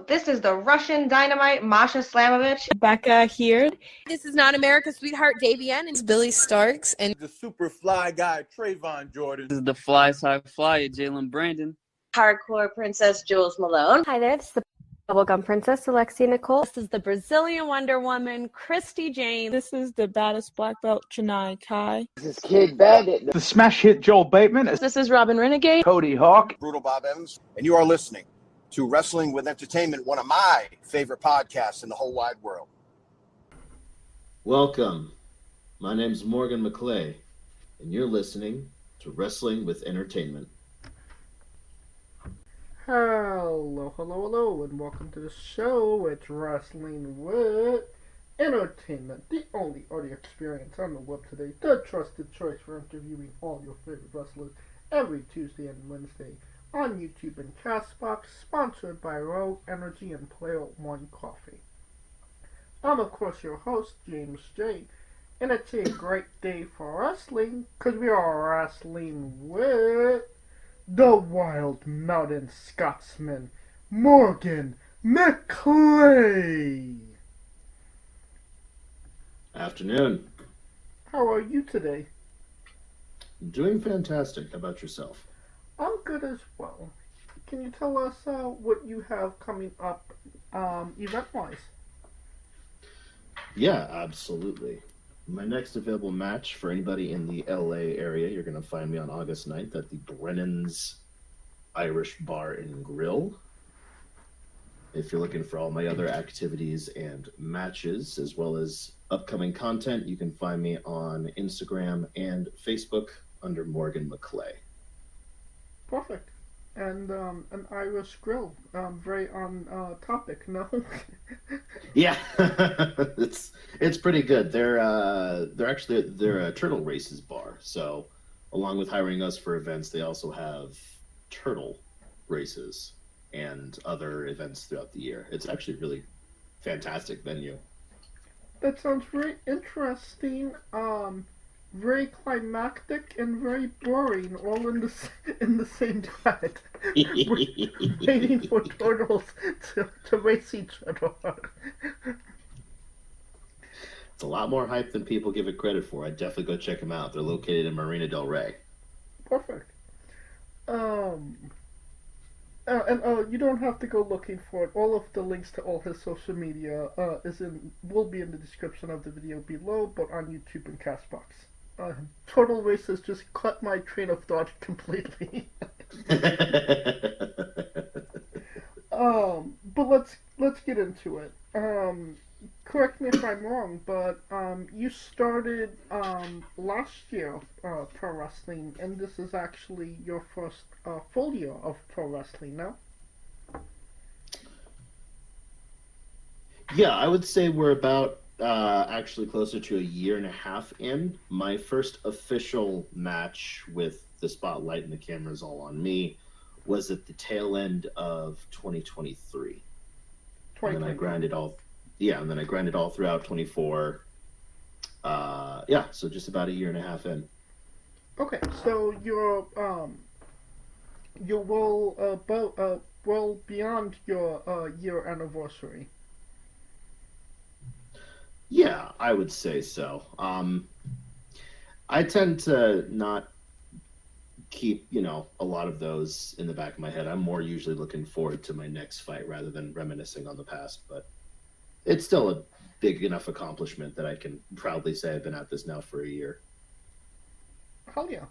This is the Russian Dynamite, Masha Slamovich. Becca here. This is not America's Sweetheart, Davian. It's Billy Starks. And the super fly guy, Trayvon Jordan. This is the fly side flyer, Jalen Brandon. Hardcore Princess, Jules Malone. Hi there, this is the Bubblegum Princess, Alexia Nicole. This is the Brazilian Wonder Woman, Christy Jane. This is the baddest black belt, Chennai Kai. This is Kid Bandit. The smash hit, Joel Bateman. This is Robin Renegade. Cody Hawk. Brutal Bob Evans. And you are listening to Wrestling with Entertainment, one of my favorite podcasts in the whole wide world. Welcome. My name's Morgan Maclea, and you're listening to Wrestling with Entertainment. Hello, and welcome to the show. It's Wrestling with Entertainment, the only audio experience on the web today, the trusted choice for interviewing all your favorite wrestlers every Tuesday and Wednesday on YouTube and Castbox, sponsored by Rogue Energy and Player One Coffee. I'm, of course, your host, James J., and it's a great day for wrestling, because we are wrestling with the Wild Mountain Scotsmen, Morgan Maclea. Afternoon. How are you today? Doing fantastic. How about yourself? I'm good as well. Can you tell us what you have coming up event-wise? Yeah, absolutely. My next available match for anybody in the LA area, you're going to find me on August 9th at the Brennan's Irish Bar and Grill. If you're looking for all my other activities and matches, as well as upcoming content, you can find me on Instagram and Facebook under Morgan Maclea. Perfect. And an Irish grill, very on topic, no? Yeah, it's pretty good. They're a turtle races bar. So, along with hiring us for events, they also have turtle races and other events throughout the year. It's actually a really fantastic venue. That sounds very interesting. Very climactic and very boring, all in the same time. Waiting for turtles to race each other. It's a lot more hype than people give it credit for. I'd definitely go check them out. They're located in Marina Del Rey. Perfect. And you don't have to go looking for it. All of the links to all his social media will be in the description of the video below, but on YouTube and Castbox. Turtle races just cut my train of thought completely. But let's get into it. Correct me if I'm wrong, but you started last year pro wrestling, and this is actually your first full year of pro wrestling, no? Yeah, I would say we're about actually closer to a year and a half in. My first official match with the spotlight and the cameras all on me was at the tail end of 2023. And then I grinded all throughout 24. So just about a year and a half in. Okay, so you're well beyond your year anniversary. Yeah, I would say so. I tend to not keep, a lot of those in the back of my head. I'm more usually looking forward to my next fight rather than reminiscing on the past. But it's still a big enough accomplishment that I can proudly say I've been at this now for a year. Hell yeah.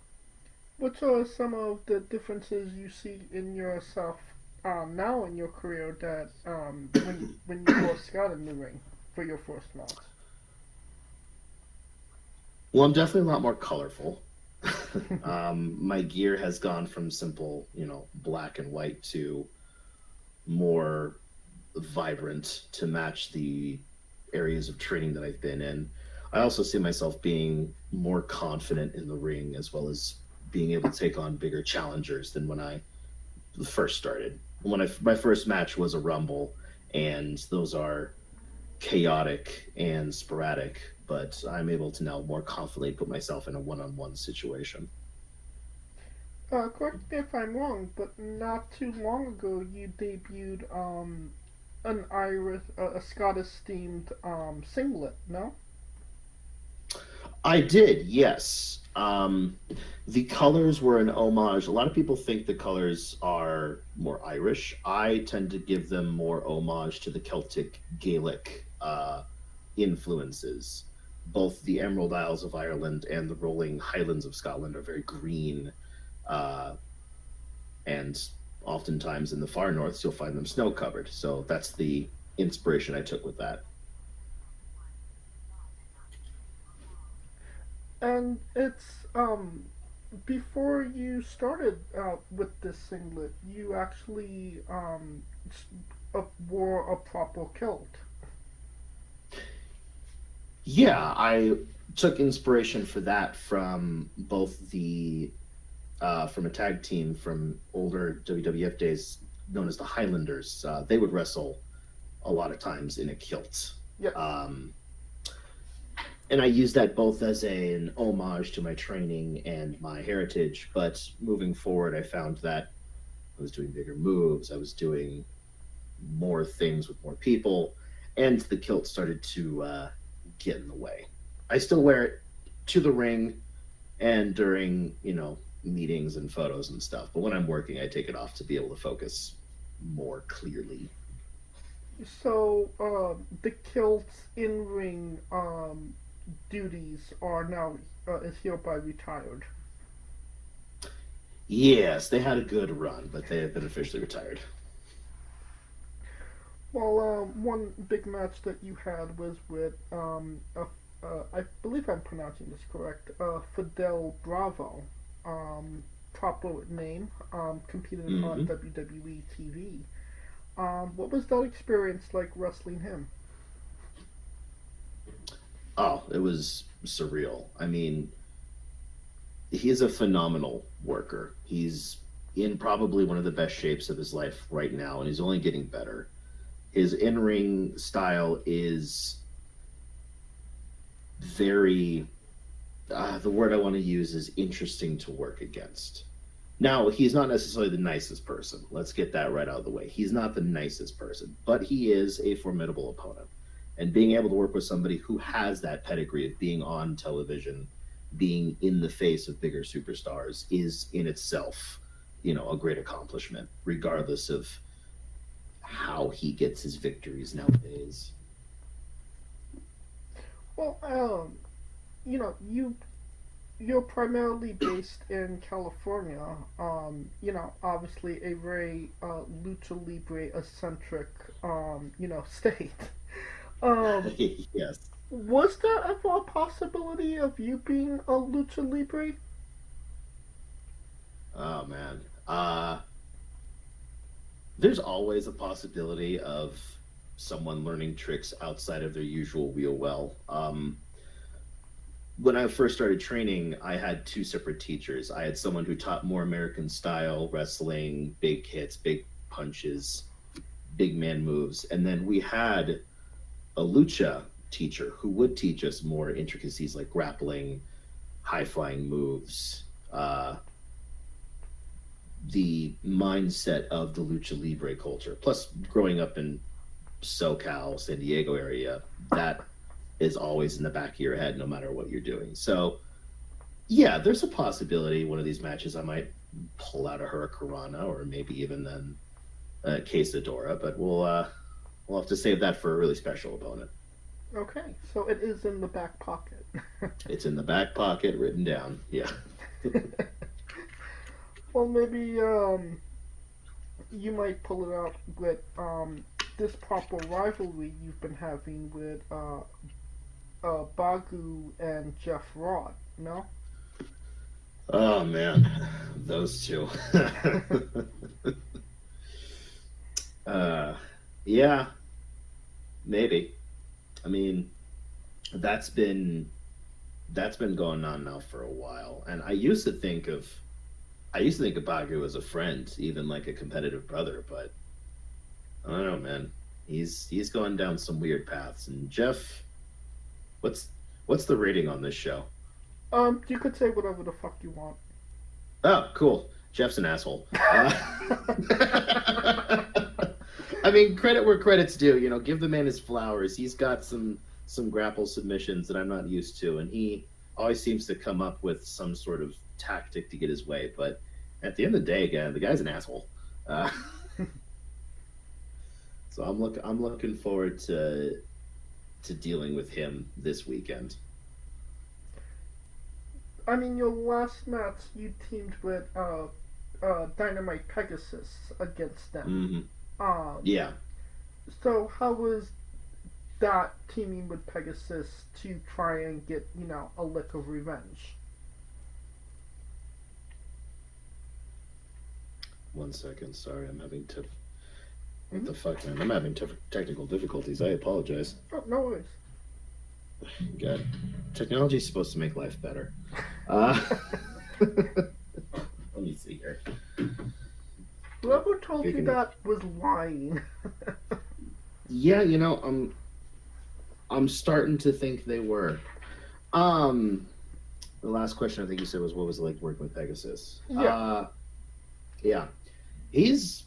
What are some of the differences you see in yourself now in your career that when you first got in the ring for your first match? Well, I'm definitely a lot more colorful. My gear has gone from simple, black and white to more vibrant to match the areas of training that I've been in. I also see myself being more confident in the ring, as well as being able to take on bigger challengers than when I first started. My first match was a Rumble, and those are chaotic and sporadic, but I'm able to now more confidently put myself in a one-on-one situation. Correct me if I'm wrong, but not too long ago you debuted an Irish, a Scottish themed singlet, no? I did, yes. The colors were an homage. A lot of people think the colors are more Irish. I tend to give them more homage to the Celtic Gaelic influences. Both the Emerald Isles of Ireland and the rolling Highlands of Scotland are very green, and oftentimes in the far north you'll find them snow covered. So that's the inspiration I took with that. And it's before you started out with this singlet, you actually wore a proper kilt. Yeah, I took inspiration for that from both the from a tag team from older WWF days known as the Highlanders. They would wrestle a lot of times in a kilt. Yeah. And I used that both as an homage to my training and my heritage. But moving forward, I found that I was doing bigger moves. I was doing more things with more people, and the kilt started to get in the way. I still wear it to the ring and during, meetings and photos and stuff. But when I'm working, I take it off to be able to focus more clearly. So the kilt's in-ring duties are now is hereby retired. Yes, they had a good run, but they have been officially retired. Well, one big match that you had was with I believe I'm pronouncing this correct. Fidel Bravo, proper name, competed on WWE TV. What was that experience like wrestling him? Oh, it was surreal. I mean, he is a phenomenal worker. He's in probably one of the best shapes of his life right now, and he's only getting better. His in-ring style is very, the word I want to use is interesting to work against. Now, he's not necessarily the nicest person. Let's get that right out of the way. He's not the nicest person, but he is a formidable opponent. And being able to work with somebody who has that pedigree of being on television, being in the face of bigger superstars is in itself, a great accomplishment, regardless of how he gets his victories nowadays. Well, you're primarily based in California. Obviously a very lucha libre eccentric, state. Yes. Was there ever a possibility of you being a lucha libre? Oh man. There's always a possibility of someone learning tricks outside of their usual wheel well. When I first started training, I had two separate teachers. I had someone who taught more American style wrestling, big hits, big punches, big man moves. And then we had a lucha teacher who would teach us more intricacies like grappling, high flying moves, the mindset of the lucha libre culture. Plus, growing up in SoCal, San Diego area, that is always in the back of your head no matter what you're doing. So, yeah, there's a possibility one of these matches I might pull out a Hurricanrana or maybe even then a Quesadora, but we'll have to save that for a really special opponent. Okay, so it is in the back pocket. It's in the back pocket, written down. Yeah. Well, maybe you might pull it out with this proper rivalry you've been having with Bagu and Jeff Roth, no? Oh man, those two. Yeah, maybe. I mean, that's been going on now for a while, and I used to think of Bagu as a friend, even like a competitive brother, but I don't know, man. He's gone down some weird paths. And Jeff, what's the rating on this show? You could say whatever the fuck you want. Oh, cool. Jeff's an asshole. I mean, credit where credit's due. You know, give the man his flowers. He's got some grapple submissions that I'm not used to, and he always seems to come up with some sort of tactic to get his way. But at the end of the day, again, the guy's an asshole. So I'm looking forward to dealing with him this weekend. I mean, your last match, you teamed with Dynamite Pegasus against them. Mm-hmm. Yeah. So how was that teaming with Pegasus to try and get, a lick of revenge? 1 second, sorry, I'm having what the fuck, man? I'm having technical difficulties. I apologize. Oh, no worries. God, technology's supposed to make life better. Let me see here. Whoever told you that was lying. Yeah, I'm starting to think they were. The last question I think you said was, what was it like working with Pegasus? Yeah. Yeah. He's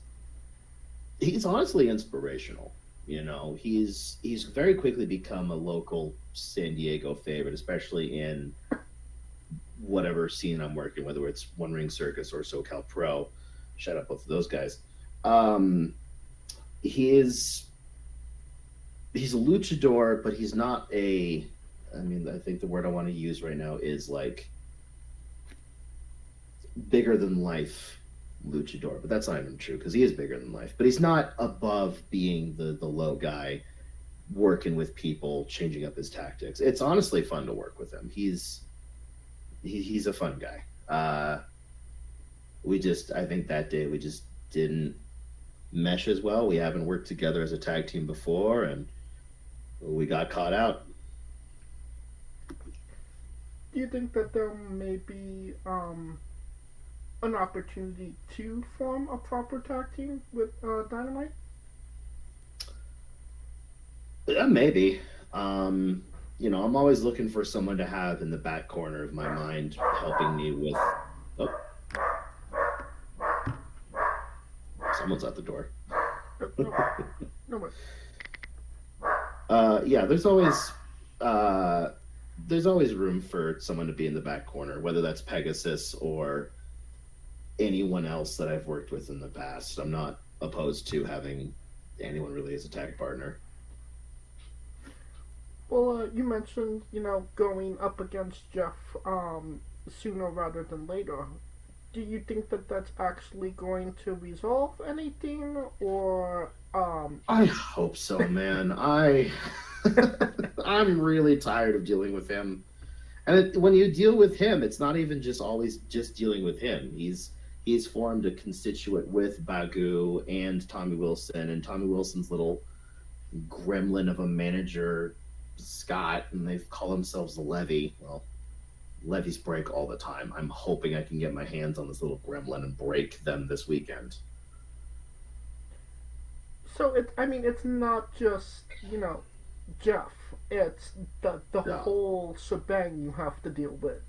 honestly inspirational. He's very quickly become a local San Diego favorite, especially in whatever scene I'm working, whether it's One Ring Circus or SoCal Pro. Shout out both of those guys. He's a luchador, but he's not I think the word I want to use right now is like bigger than life luchador, but that's not even true because he is bigger than life, but he's not above being the low guy working with people, changing up his tactics. It's honestly fun to work with him. He's a fun guy. I think that day we just didn't mesh as well. We haven't worked together as a tag team before, and we got caught out. Do you think that there may be an opportunity to form a proper tag team with Dynamite? Maybe. I'm always looking for someone to have in the back corner of my mind, helping me with. Oh. Someone's at the door. No way. Yeah, there's always room for someone to be in the back corner, whether that's Pegasus or anyone else that I've worked with in the past. I'm not opposed to having anyone really as a tag partner. Well, you mentioned, going up against Jeff sooner rather than later. Do you think that that's actually going to resolve anything, or I hope so, man. I'm really tired of dealing with him. And when you deal with him, it's not even just always just dealing with him. He's formed a constituent with Bagu and Tommy Wilson, and Tommy Wilson's little gremlin of a manager, Scott, and they call themselves Levy. Well, levies break all the time. I'm hoping I can get my hands on this little gremlin and break them this weekend. So it's not just, Jeff. It's the whole shebang you have to deal with.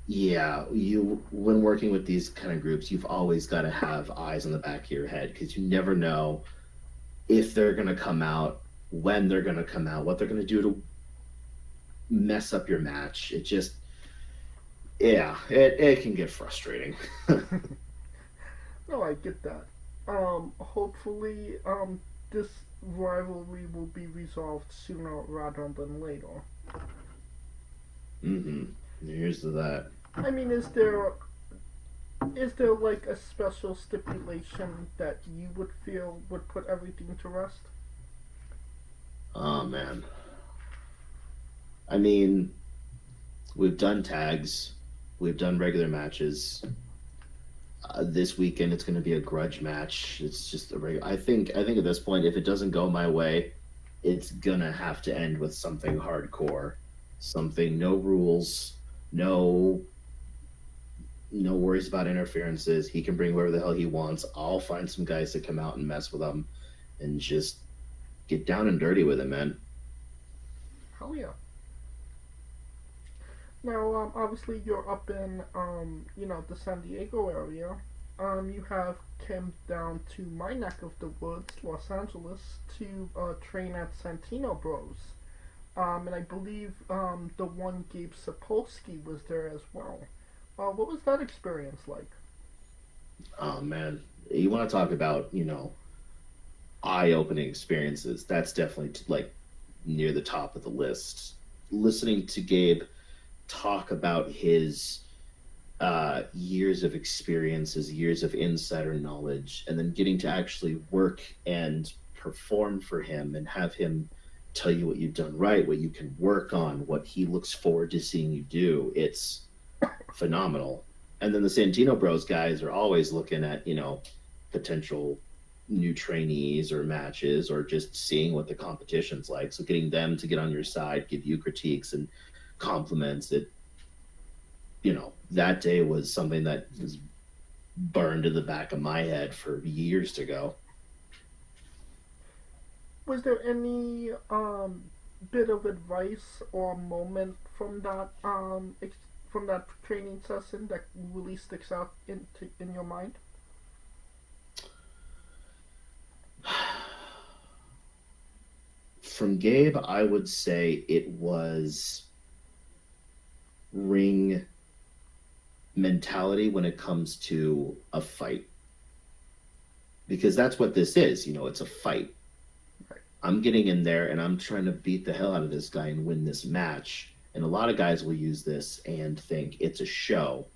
Yeah, when working with these kind of groups, you've always got to have eyes on the back of your head, because you never know if they're going to come out, when they're going to come out, what they're going to do to mess up your match. It just, yeah, it can get frustrating. No, I get that. Hopefully, this rivalry will be resolved sooner rather than later. Mm-hmm. Here's to that. Is there like a special stipulation that you would feel would put everything to rest? Oh, man. We've done tags. We've done regular matches. This weekend, it's going to be a grudge match. It's just a regular. I think at this point, if it doesn't go my way, it's going to have to end with something hardcore. Something, no rules, no worries about interferences. He can bring whoever the hell he wants. I'll find some guys to come out and mess with him and just get down and dirty with him, man. Hell yeah. Now, obviously you're up in, the San Diego area. you have come down to my neck of the woods, Los Angeles, to train at Santino Bros. And I believe the one Gabe Sapolski was there as well. What was that experience like? Oh man, you want to talk about, eye-opening experiences? That's definitely like near the top of the list. Listening to Gabe talk about his years of experiences, years of insider knowledge, and then getting to actually work and perform for him and have him tell you what you've done right, what you can work on, what he looks forward to seeing you do. It's phenomenal. And then the Santino Bros guys are always looking at, potential new trainees or matches or just seeing what the competition's like. So getting them to get on your side, give you critiques and compliments, that day was something that was burned to the back of my head for years to go. Was there any bit of advice or moment from that training session that really sticks out in your mind? From Gabe, I would say it was ring mentality when it comes to a fight. Because that's what this is, it's a fight. Right. I'm getting in there and I'm trying to beat the hell out of this guy and win this match. And a lot of guys will use this and think it's a show.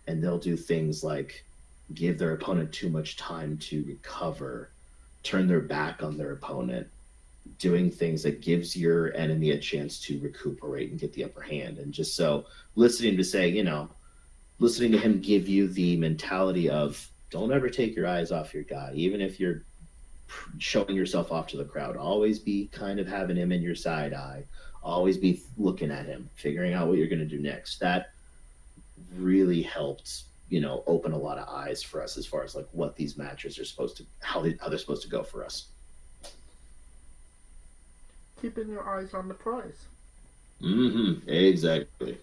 And they'll do things like give their opponent too much time to recover, turn their back on their opponent, doing things that gives your enemy a chance to recuperate and get the upper hand. And just so listening to him give you the mentality of don't ever take your eyes off your guy, even if you're showing yourself off to the crowd. Always be kind of having him in your side eye. Always be looking at him, figuring out what you're going to do next. That really helped, open a lot of eyes for us as far as like what these matches are supposed to, how they're supposed to go for us. Keeping your eyes on the prize. Mm-hmm. Exactly.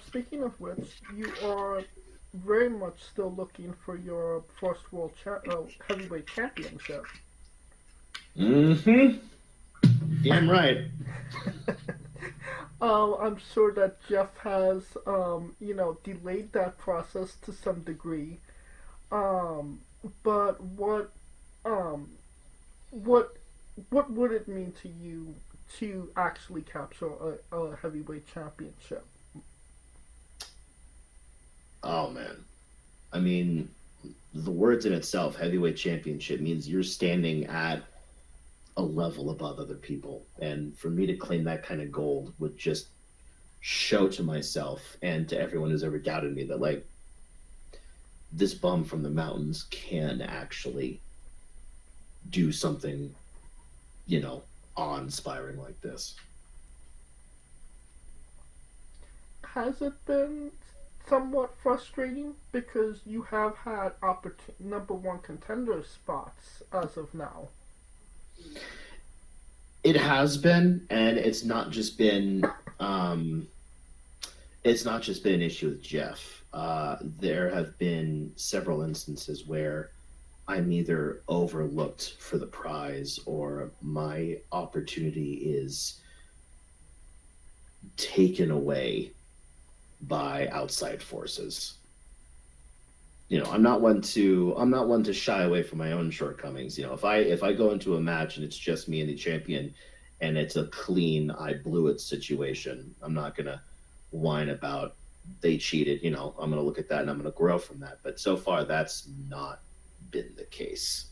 Speaking of which, you are very much still looking for your first world heavyweight championship. Mm-hmm. Damn right. I'm sure that Jeff has, delayed that process to some degree. But what would it mean to you to actually capture a heavyweight championship? Oh man, I mean, the words in itself, heavyweight championship, means you're standing at a level above other people. And for me to claim that kind of gold would just show to myself and to everyone who's ever doubted me that, like, this bum from the mountains can actually do something, awe-inspiring like this. Has it been somewhat frustrating because you have had number one contender spots as of now? It has been, and it's not just been an issue with Jeff. There have been several instances where I'm either overlooked for the prize or my opportunity is taken away by outside forces. I'm not one to shy away from my own shortcomings. If I go into a match and it's just me and the champion and it's a clean I blew it situation, I'm not gonna whine about they cheated. I'm gonna look at that and I'm gonna grow from that. But so far that's not been the case.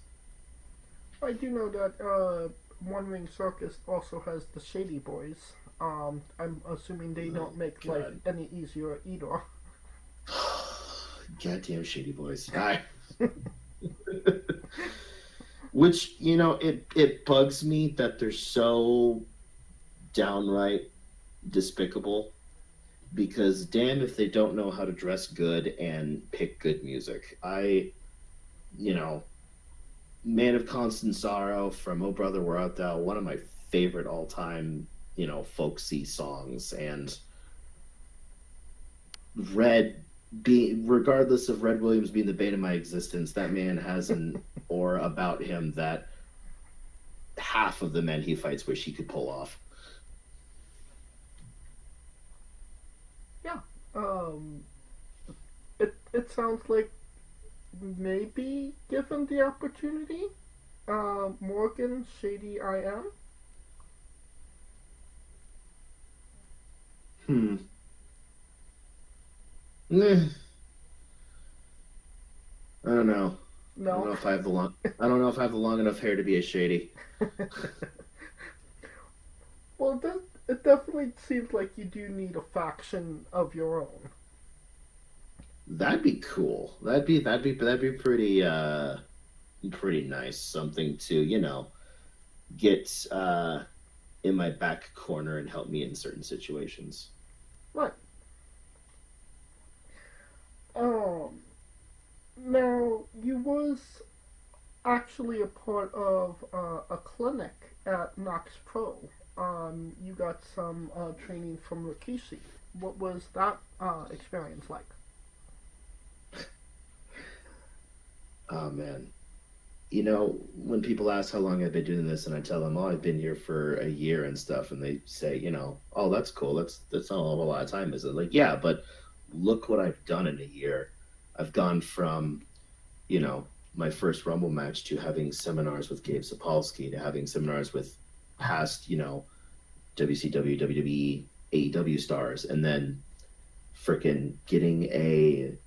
I do know that One Ring Circus also has the Shady Boys. I'm assuming they don't make life any easier either. Goddamn Shady Boys. Which, it bugs me that they're so downright despicable, because damn if they don't know how to dress good and pick good music. Man of Constant Sorrow from Oh Brother Where Art Thou, one of my favorite all-time, folksy songs, and Red regardless of Red Williams being the bane of my existence, that man has an aura about him that half of the men he fights wish he could pull off. Yeah. It sounds like maybe given the opportunity, Morgan Shady I am. I don't know. No. I don't know if I have the long enough hair to be a Shady. Well, it definitely seems like you do need a faction of your own. That'd be cool. That'd be pretty nice. Something to, get in my back corner and help me in certain situations. Right. Now, you was actually a part of a clinic at Nox Pro. You got some training from Rikishi. What was that experience like? Oh, man. When people ask how long I've been doing this, and I tell them, I've been here for a year and stuff, and they say, oh, that's cool. That's not a whole lot of time, is it? Like, yeah, but look what I've done in a year. I've gone from, my first Rumble match to having seminars with Gabe Sapolski, to having seminars with past, WCW, WWE, AEW stars, and then freaking getting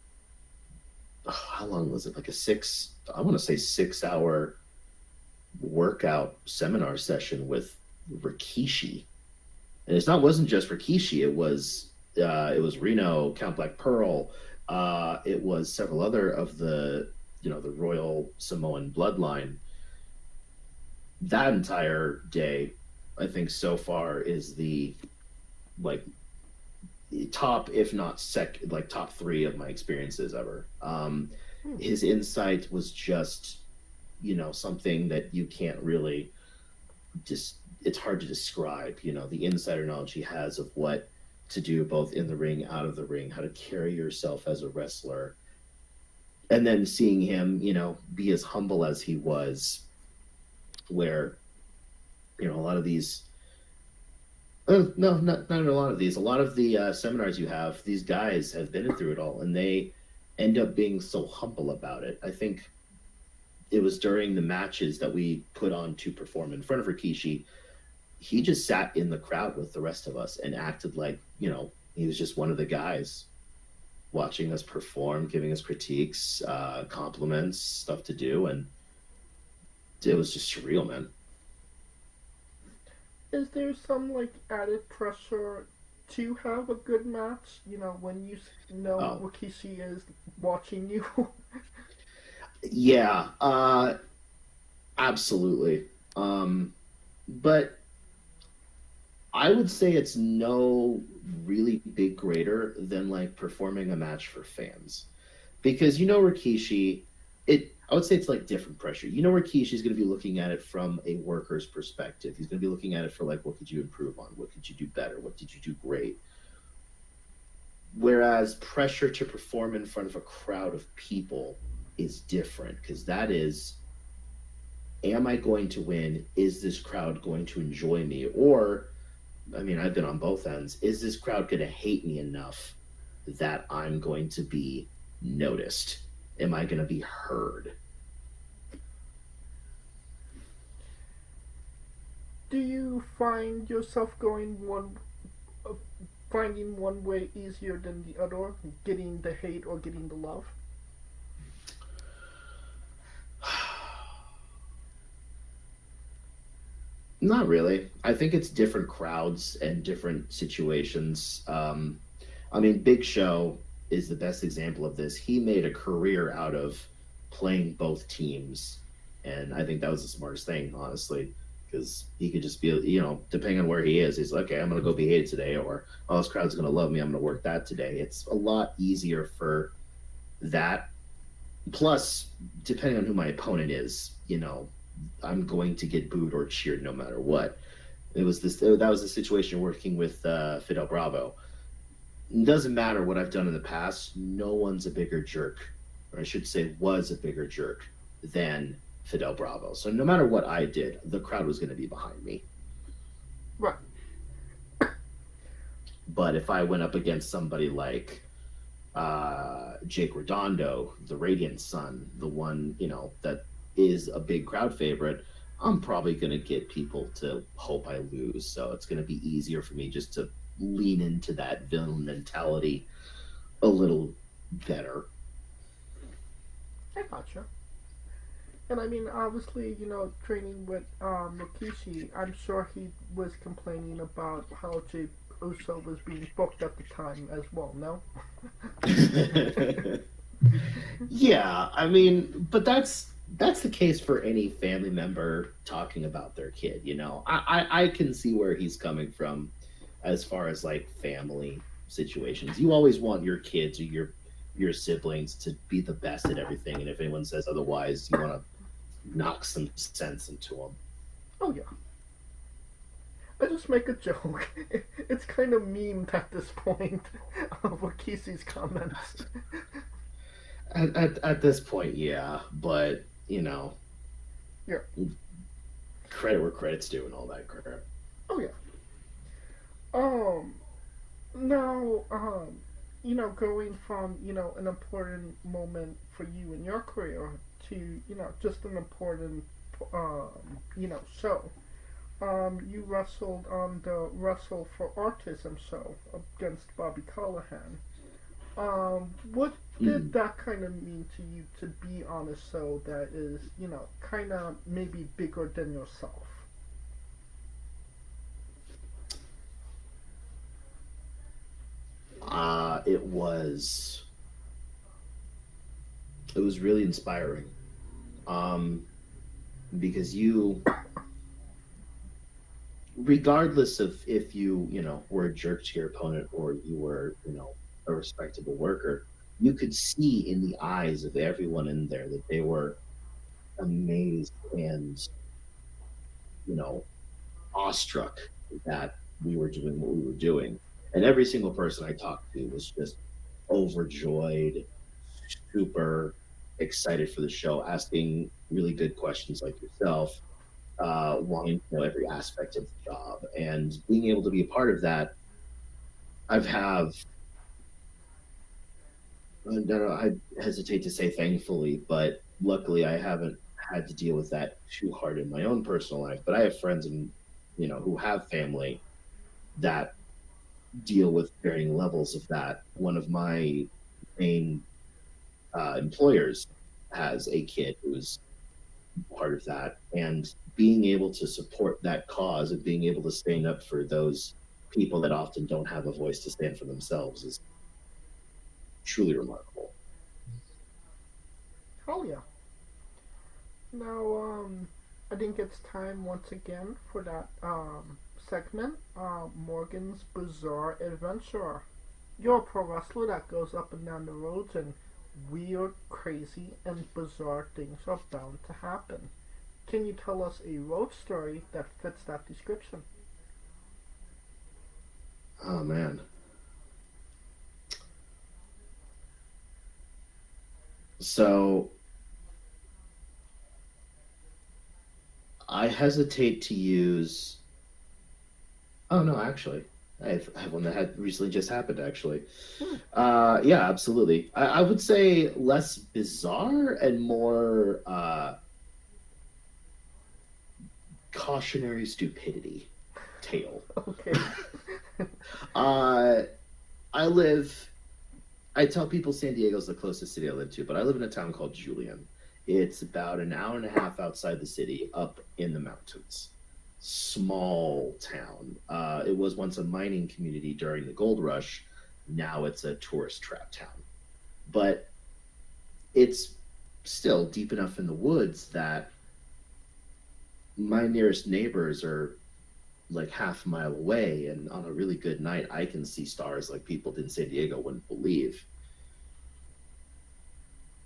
how long was it? Like a 6-hour workout seminar session with Rikishi. And wasn't just Rikishi, it was Reno, Count Black Pearl, it was several other of the the Royal Samoan bloodline. That entire day, I think so far is the top, if not top 3 of my experiences ever. His insight was just, something that you can't really it's hard to describe, the insider knowledge he has of what to do both in the ring, out of the ring, how to carry yourself as a wrestler. And then seeing him, be as humble as he was, where, a lot of these, not a lot of these, a lot of the seminars you have, these guys have been through it all, and they end up being so humble about it. I think it was during the matches that we put on to perform in front of Rikishi, he just sat in the crowd with the rest of us and acted like, he was just one of the guys watching us perform, giving us critiques, compliments, stuff to do, and it was just surreal, man. Is there some added pressure to have a good match? When you know Rikishi is watching you. Yeah, absolutely. But I would say it's no really big greater than performing a match for fans, because Rikishi, I would say it's different pressure. Rikishi's going to be looking at it from a worker's perspective. He's going to be looking at it for what could you improve on? What could you do better? What did you do great? Whereas pressure to perform in front of a crowd of people is different, because that is, am I going to win? Is this crowd going to enjoy me? Or, I've been on both ends. Is this crowd going to hate me enough that I'm going to be noticed? Am I going to be heard? Do you find yourself finding one way easier than the other, getting the hate or getting the love? Not really. I think it's different crowds and different situations. Big Show is the best example of this. He made a career out of playing both teams, and I think that was the smartest thing, honestly, because he could just be, depending on where he is, he's like, okay, I'm going to go be hated today, or, oh, this crowd's going to love me, I'm going to work that today. It's a lot easier for that. Plus, depending on who my opponent is, I'm going to get booed or cheered no matter what. That was the situation working with Fidel Bravo. it doesn't matter what I've done in the past. No one's a bigger jerk, or I should say was a bigger jerk than Fidel Bravo. So no matter what I did, the crowd was going to be behind me. Right. But if I went up against somebody like Jake Redondo, the Radiant Sun, the one, that is a big crowd favorite, I'm probably going to get people to hope I lose. So it's going to be easier for me just to lean into that villain mentality a little better. I gotcha. And I mean, obviously, training with Rikishi, I'm sure he was complaining about how Jay Uso was being booked at the time as well, no? Yeah, I mean, but that's the case for any family member talking about their kid, I can see where he's coming from as far as like family situations. You always want your kids or your siblings to be the best at everything, and if anyone says otherwise, you want to knock some sense into them. Oh yeah. I just make a joke. It's kind of memed at this point of Wakishi's comments. At this point, yeah, but Yeah. Credit where credit's due and all that crap. Oh yeah. Now, going from, an important moment for you in your career to, just an important, show. You wrestled on the Wrestle for Autism show against Bobby Callahan. What did that kind of mean to you to be on a show that is, kind of maybe bigger than yourself? It was really inspiring. Because you, regardless of if you were a jerk to your opponent or you were, a respectable worker, you could see in the eyes of everyone in there that they were amazed and, awestruck that we were doing what we were doing. And every single person I talked to was just overjoyed, super excited for the show, asking really good questions like yourself, wanting to know every aspect of the job. And being able to be a part of that, I hesitate to say thankfully, but luckily I haven't had to deal with that too hard in my own personal life. But I have friends who have family that deal with varying levels of that. One of my main employers has a kid who's part of that, and being able to support that cause and being able to stand up for those people that often don't have a voice to stand for themselves is truly remarkable. Oh yeah. Now, I think it's time once again for that segment, Morgan's Bizarre Adventure. You're a pro wrestler that goes up and down the roads, and weird, crazy, and bizarre things are bound to happen. Can you tell us a road story that fits that description? Oh man. So I hesitate to use. Oh no, actually, I have one that had recently just happened. Actually, yeah, absolutely. I would say less bizarre and more cautionary stupidity tale. Okay. I tell people San Diego's the closest city I live to, but I live in a town called Julian. It's about an hour and a half outside the city, up in the mountains. Small town. It was once a mining community during the gold rush. Now it's a tourist trap town. But it's still deep enough in the woods that my nearest neighbors are like half a mile away, and on a really good night I can see stars like people in San Diego wouldn't believe.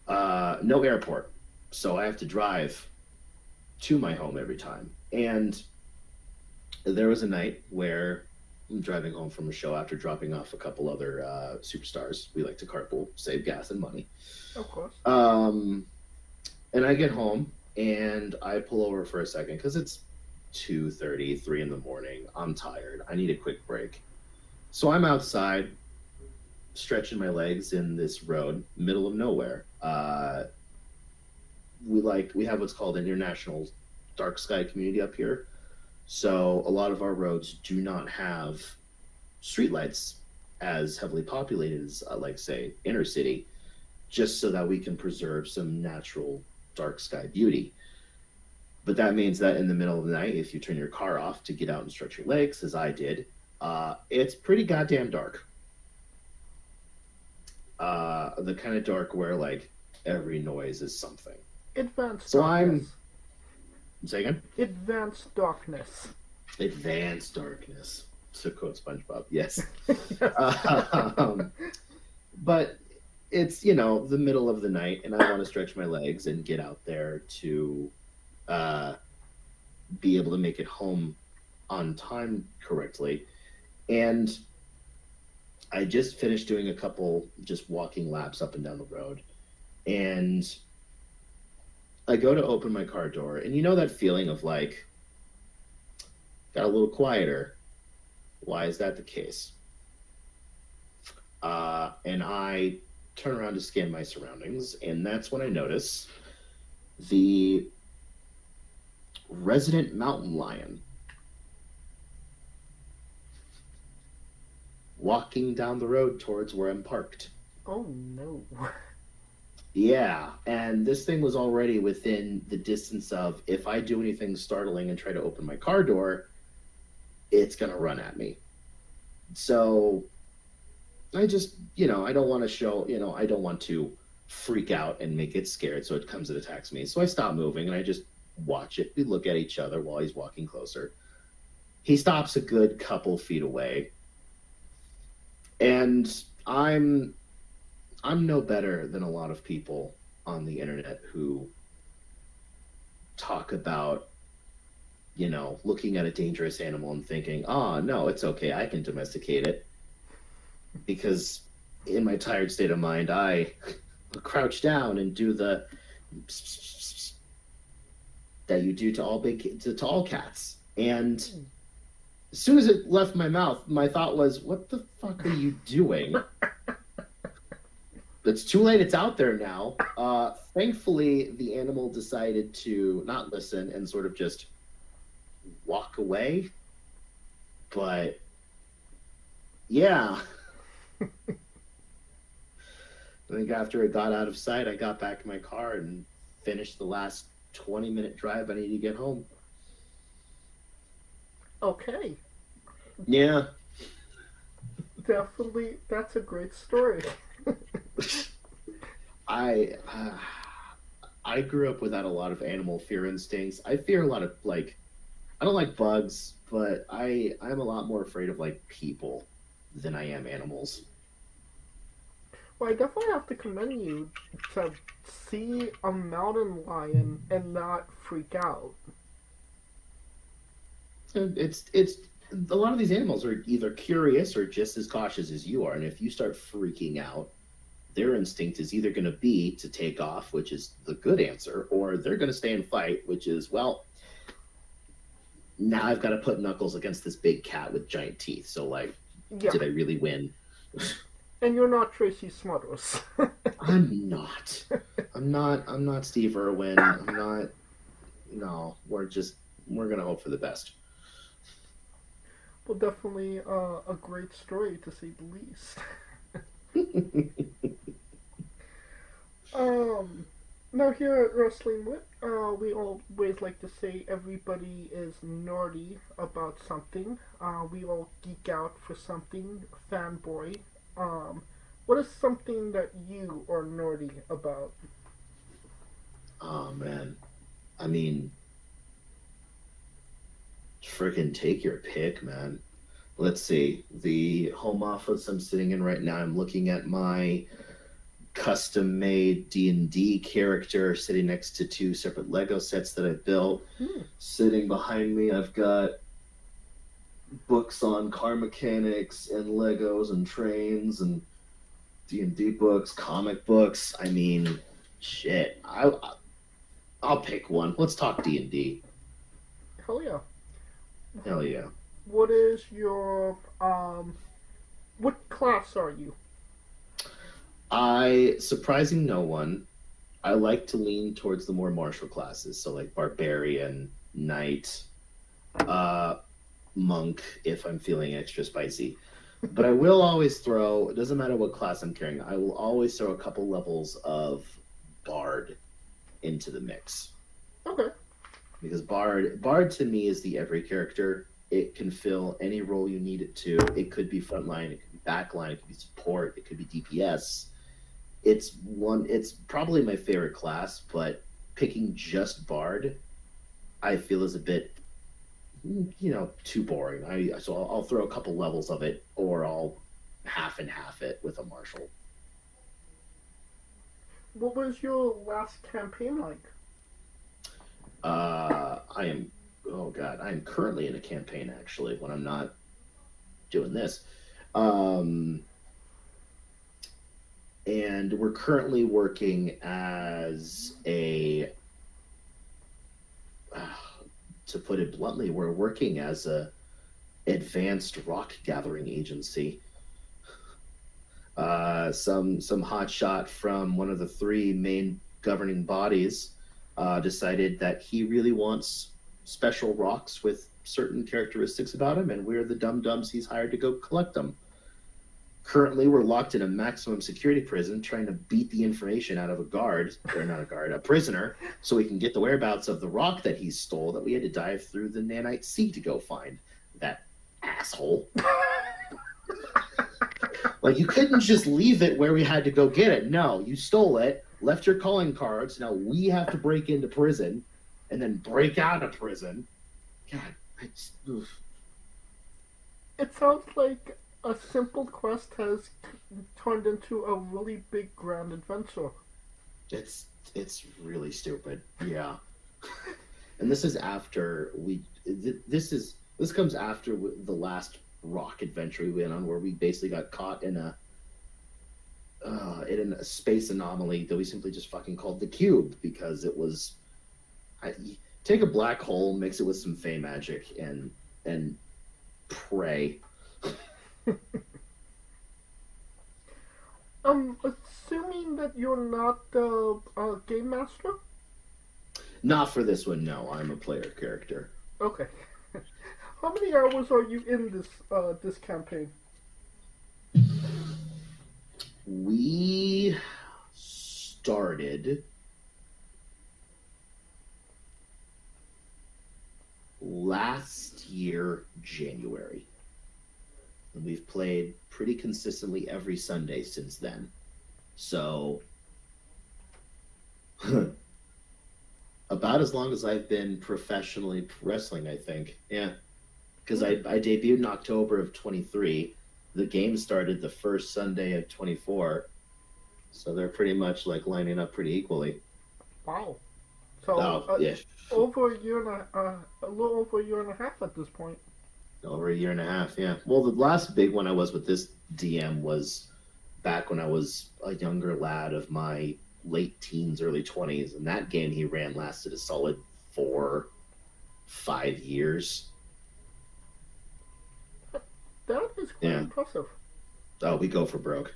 No airport, so I have to drive to my home every time. And there was a night where I'm driving home from a show after dropping off a couple other superstars. We like to carpool, save gas and money. Of course. And I get home and I pull over for a second because it's 2:30, 3 in the morning. I'm tired. I need a quick break. So I'm outside stretching my legs in this road, middle of nowhere. We have what's called an international dark sky community up here. So a lot of our roads do not have streetlights as heavily populated as, like, say, inner city, just so that we can preserve some natural dark sky beauty. But that means that in the middle of the night, if you turn your car off to get out and stretch your legs, as I did, it's pretty goddamn dark. The kind of dark where, like, every noise is something. Advanced So darkness. Say again? Advanced darkness. Advanced darkness. To quote SpongeBob, yes. But it's, the middle of the night, and I want to stretch my legs and get out there to be able to make it home on time correctly. And I just finished doing a couple just walking laps up and down the road. And I go to open my car door, and that feeling of, like, got a little quieter. Why is that the case? And I turn around to scan my surroundings, and that's when I notice the resident mountain lion walking down the road towards where I'm parked. Oh, no. Yeah, and this thing was already within the distance of, if I do anything startling and try to open my car door, it's going to run at me. So I just, I don't want to show, I don't want to freak out and make it scared, so it comes and attacks me. So I stop moving and I just watch it. We look at each other while he's walking closer. He stops a good couple feet away. And I'm no better than a lot of people on the internet who talk about, looking at a dangerous animal and thinking, no, it's okay, I can domesticate it. Because in my tired state of mind, I crouch down and do the that you do to all cats. And as soon as it left my mouth, my thought was, what the fuck are you doing? It's too late. It's out there now. Thankfully, the animal decided to not listen and sort of just walk away. But, yeah. I think after it got out of sight, I got back in my car and finished the last 20-minute drive I needed to get home. Okay. Yeah. Definitely, that's a great story. I grew up without a lot of animal fear instincts. I fear a lot of, like, I don't like bugs, but I'm a lot more afraid of, like, people than I am animals. Well, I definitely have to commend you to see a mountain lion and not freak out. It's a lot of these animals are either curious or just as cautious as you are, and if you start freaking out, their instinct is either going to be to take off, which is the good answer, or they're going to stay and fight, which is, well, now I've got to put knuckles against this big cat with giant teeth. So, like, Yeah. did I really win? And you're not Tracy Smothers. I'm not. I'm not Steve Irwin. I'm not. No, we're going to hope for the best. Well, definitely a great story, to say the least. Now here at Wrestling Wit, we always like to say everybody is nerdy about something. We all geek out for something, fanboy. What is something that you are nerdy about? Oh, man. I mean, freaking take your pick, man. Let's see. The home office I'm sitting in right now, I'm looking at my custom-made D&D character sitting next to two separate Lego sets that I built. Sitting behind me, I've got books on car mechanics and Legos and trains and D&D books, comic books. I mean, shit. I'll pick one. Let's talk D&D. Hell yeah. Hell yeah. What is your what class are you? Surprising no one, I like to lean towards the more martial classes, so like barbarian, knight, monk if I'm feeling extra spicy. But I will always throw, it doesn't matter what class I'm carrying, I will always throw a couple levels of bard into the mix. Okay. Because bard to me is the every character. It can fill any role you need it to. It could be frontline, it could be backline, it could be support, it could be DPS. It's probably my favorite class, but picking just bard, I feel is a bit, too boring. So I'll throw a couple levels of it, or I'll half and half it with a martial. What was your last campaign like? I am currently in a campaign actually when I'm not doing this. And we're currently working as to put it bluntly, we're working as a advanced rock gathering agency. Some hotshot from one of the three main governing bodies decided that he really wants special rocks with certain characteristics about him, and we're the dum-dums he's hired to go collect them. Currently, we're locked in a maximum security prison trying to beat the information out of a prisoner, so we can get the whereabouts of the rock that he stole that we had to dive through the Nanite Sea to go find. That asshole. Like, you couldn't just leave it where we had to go get it. No, you stole it, left your calling cards, now we have to break into prison, and then break out of prison. God, It sounds like a simple quest has turned into a really big grand adventure. It's really stupid. Yeah. And this is after this comes after the last rock adventure we went on, where we basically got caught in a space anomaly that we simply just fucking called the Cube, because it was take a black hole, mix it with some fey magic, and pray. Assuming that you're not the game master? Not for this one, no. I'm a player character. Okay. How many hours are you in this campaign? We started last year, January. And we've played pretty consistently every Sunday since then. So, about as long as I've been professionally wrestling, I think. Yeah. Because I debuted in October of 23. The game started the first Sunday of 24. So they're pretty much like lining up pretty equally. Wow. So, yeah. over a little over a year and a half at this point. Over a year and a half, yeah. Well, the last big one I was with this DM was back when I was a younger lad of my late teens, early 20s, and that game he ran lasted a solid 4-5 years. That is quite impressive. Oh, we go for broke.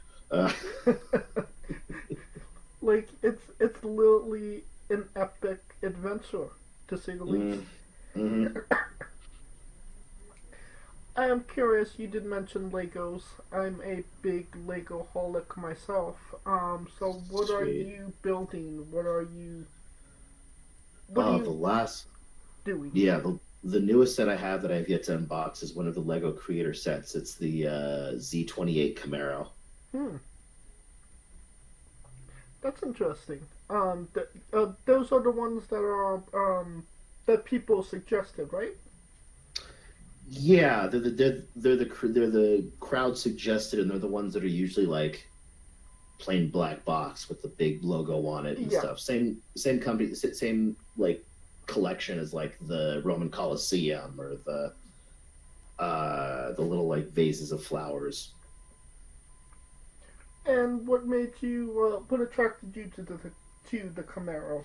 Like, it's literally an epic adventure, to say the least. Mm-hmm. I am curious, you did mention Legos. I'm a big Lego-holic myself. So what are you building? What are you doing? Yeah, the newest set I have that I've yet to unbox is one of the Lego Creator sets. It's the Z28 Camaro. That's interesting. Those are the ones that are that people suggested, right? Yeah, they're the crowd suggested, and they're the ones that are usually like plain black box with the big logo on it and stuff. Same company, same like collection as like the Roman Colosseum or the the little like vases of flowers. And what made you, what attracted you to the Camaro?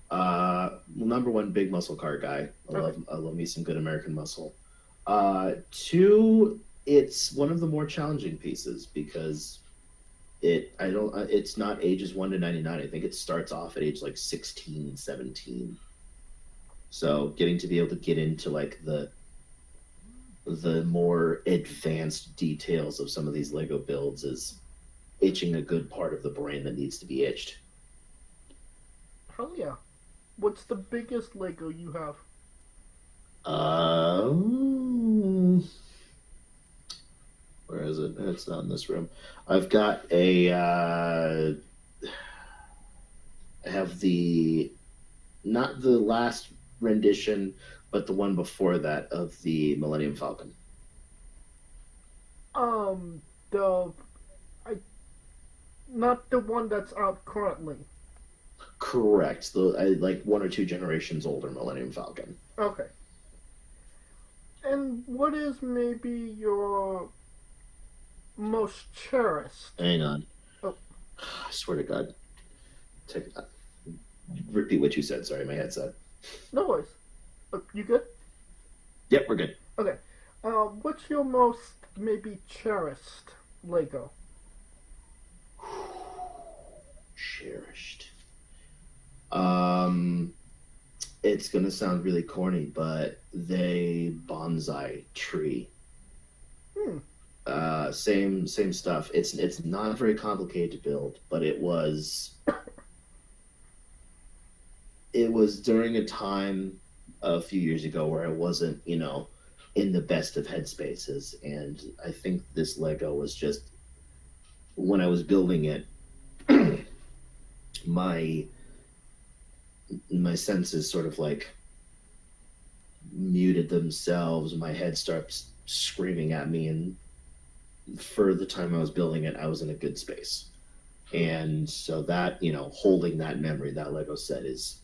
Well, number one, big muscle car guy. I love me some good American muscle. Two, it's one of the more challenging pieces because it's not ages 1 to 99. I think it starts off at age like 16, 17. So getting to be able to get into like the more advanced details of some of these Lego builds is itching a good part of the brain that needs to be itched. Hell yeah. What's the biggest Lego you have? Where is it? It's not in this room. I've got I have not the last rendition, but the one before that of the Millennium Falcon. Not the one that's out currently. Correct. Like 1 or 2 generations older Millennium Falcon. Okay. And what is maybe your most cherished? Hang on. Oh. I swear to God. Repeat what you said. Sorry, my headset. No worries. You good? Yep, we're good. Okay. What's your most maybe cherished Lego? Cherished. It's gonna sound really corny, but the bonsai tree. Same stuff. It's not very complicated to build, but it was during a time a few years ago where I wasn't, in the best of headspaces, and I think this Lego was just, when I was building it, my senses sort of like muted themselves. My head starts screaming at me, and for the time I was building it, I was in a good space. And so that, holding that memory, that Lego set is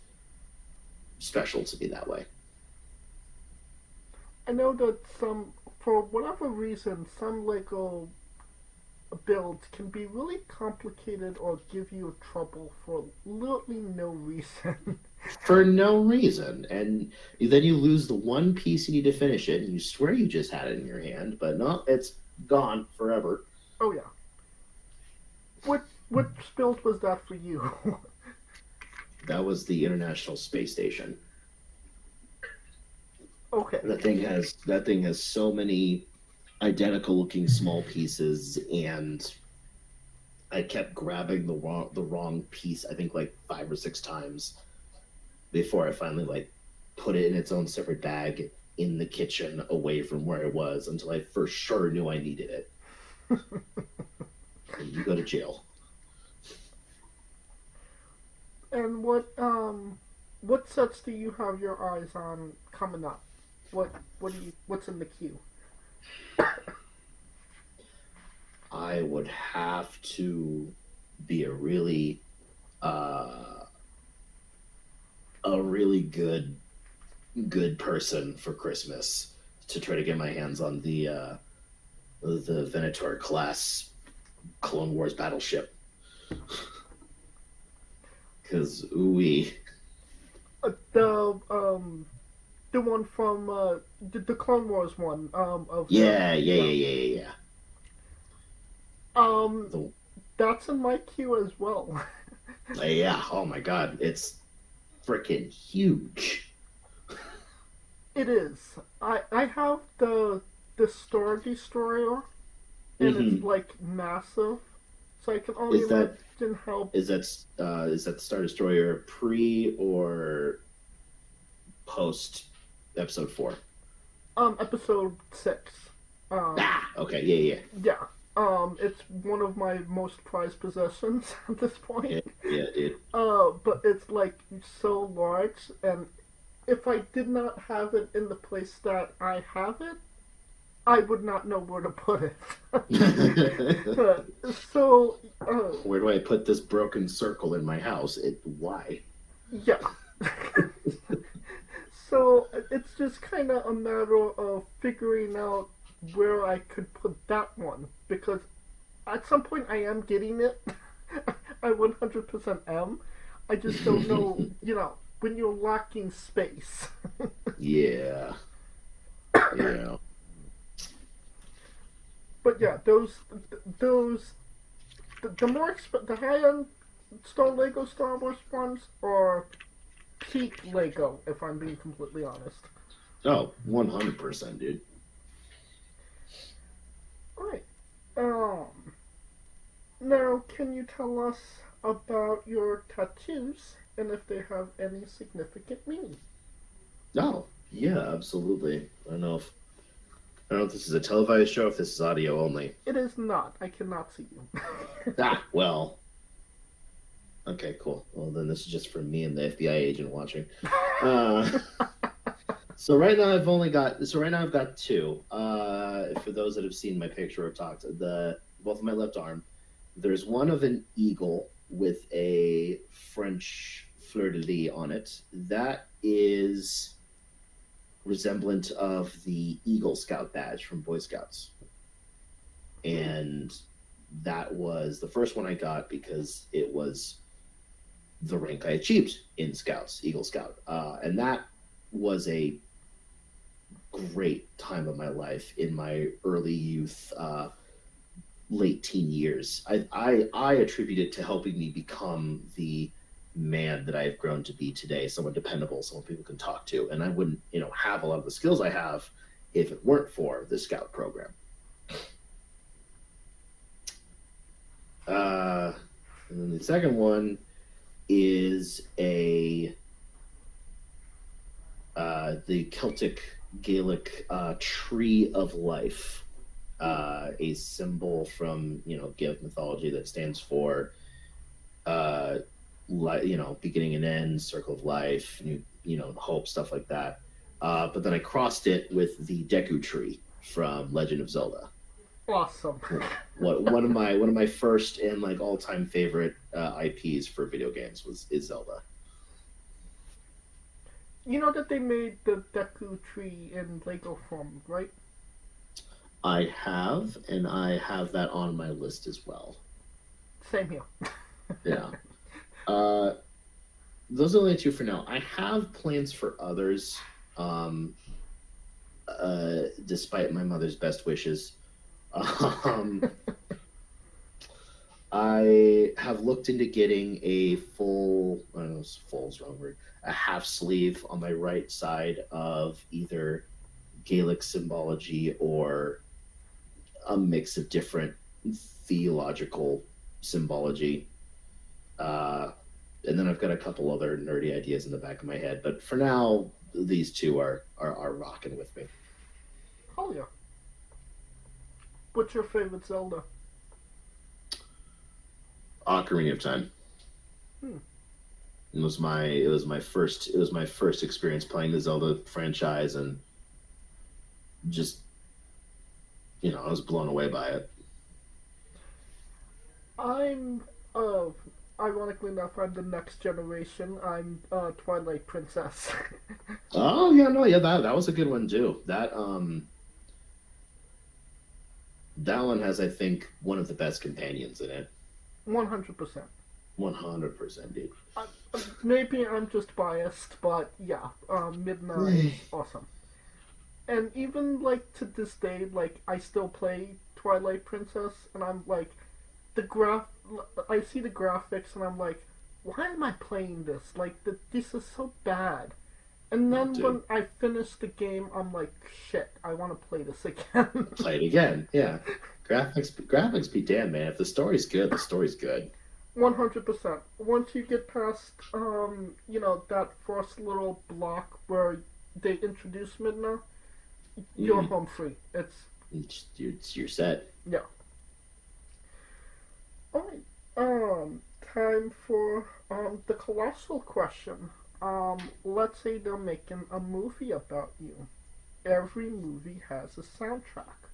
special to me that way. I know that for whatever reason, some Lego builds can be really complicated or give you trouble for literally no reason. For no reason. And then you lose the one piece you need to finish it, and you swear you just had it in your hand, but no, it's gone forever. Oh, yeah. What build was that for you? That was the International Space Station. Okay. That thing has so many identical looking small pieces, and I kept grabbing the wrong piece, I think like 5 or 6 times before I finally like put it in its own separate bag in the kitchen away from where it was until I for sure knew I needed it. And you go to jail. And what sets do you have your eyes on coming up? What's in the queue? I would have to be a really good person for Christmas to try to get my hands on the Venator class Clone Wars battleship. Because the one from the Clone Wars one of yeah. That's in my queue as well. Yeah, oh my god, it's freaking huge. It is. I have the Star Destroyer, and it's like massive, so I can only imagine how. Is that the Star Destroyer pre or post episode 4? Episode 6. Okay, yeah. Yeah. It's one of my most prized possessions at this point. Yeah, dude. But it's like so large, and if I did not have it in the place that I have it, I would not know where to put it. Where do I put this broken circle in my house? Why? Yeah. So it's just kind of a matter of figuring out where I could put that one, because at some point I am getting it. I 100% am. I just don't know, when you're lacking space. Yeah. Yeah. But yeah, the high-end Lego Star Wars ones are peak Lego, if I'm being completely honest. Oh, 100%, dude. Alright. Now, can you tell us about your tattoos and if they have any significant meaning? Oh, yeah, absolutely. I don't know if this is a televised show, if this is audio only. It is not. I cannot see you. Well. Okay, cool. Well, then this is just for me and the FBI agent watching. So right now I've got two. For those that have seen my picture or talked, both of my left arm. There's one of an eagle with a French fleur-de-lis on it. That is resemblant of the Eagle Scout badge from Boy Scouts. And that was the first one I got because it was the rank I achieved in Scouts, Eagle Scout. And that was a great time of my life in my early youth, late teen years. I attribute it to helping me become the man that I've grown to be today, someone dependable, someone people can talk to. And I wouldn't, have a lot of the skills I have if it weren't for the Scout program. And then the second one is the Celtic Gaelic Tree of Life, a symbol from Gaelic mythology that stands for beginning and end, circle of life, hope, stuff like that. But then I crossed it with the Deku tree from Legend of Zelda. Awesome. One of my first and all-time favorite IPs for video games is Zelda. You know that they made the Deku tree in Lego form, right? I have, and I have that on my list as well. Same here. Yeah. Those are the only two for now. I have plans for others, despite my mother's best wishes. I have looked into getting a full, I don't know if full's wrong word, a half sleeve on my right side of either Gaelic symbology or a mix of different theological symbology. And then I've got a couple other nerdy ideas in the back of my head. But for now, these two are rocking with me. Oh, yeah. What's your favorite Zelda? Ocarina of Time. It was my first experience playing the Zelda franchise, and just I was blown away by it. Ironically enough, I'm the next generation. I'm Twilight Princess. Oh yeah, no, yeah, that was a good one too. That one has, I think, one of the best companions in it. 100%. 100%, dude. Maybe I'm just biased, but yeah, Midnight is awesome. And even to this day, I still play Twilight Princess, and I'm I see the graphics, and I'm like, why am I playing this? This is so bad. And then when I finish the game, I'm like, shit, I want to play this again. Play it again, yeah. Graphics be damned, man. If the story's good, the story's good. 100%. Once you get past, that first little block where they introduce Midna, you're home free. You're set. Yeah. Alright, time for the colossal question. Let's say they're making a movie about you. Every movie has a soundtrack.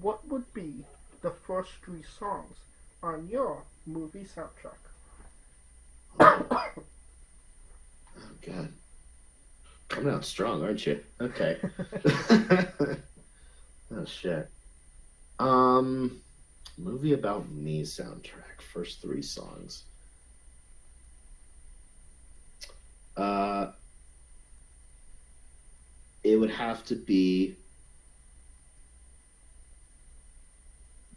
What would be the first 3 songs on your movie soundtrack? Oh God. Coming out strong, aren't you? Okay. Oh shit. Movie About Me soundtrack. First 3 songs. It would have to be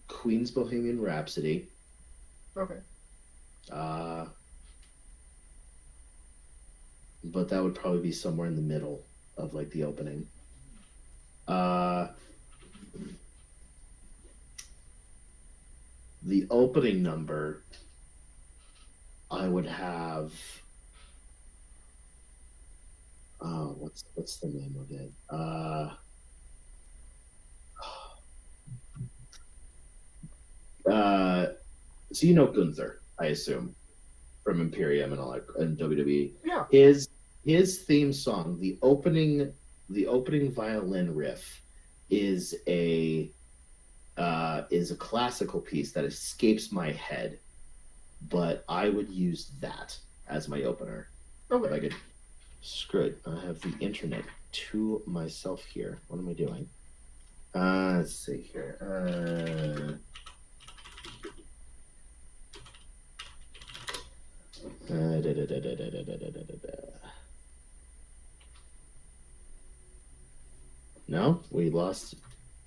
Queen's Bohemian Rhapsody. Okay. But that would probably be somewhere in the middle of like the opening. The opening number, I would have. What's the name of it? So you know Gunther, I assume, from Imperium and all that, and WWE. Yeah. His theme song, the opening violin riff, is a classical piece that escapes my head, but I would use that as my opener. Okay. If I could. Screw it. I have the internet to myself here. What am I doing? Let's see here. No, we lost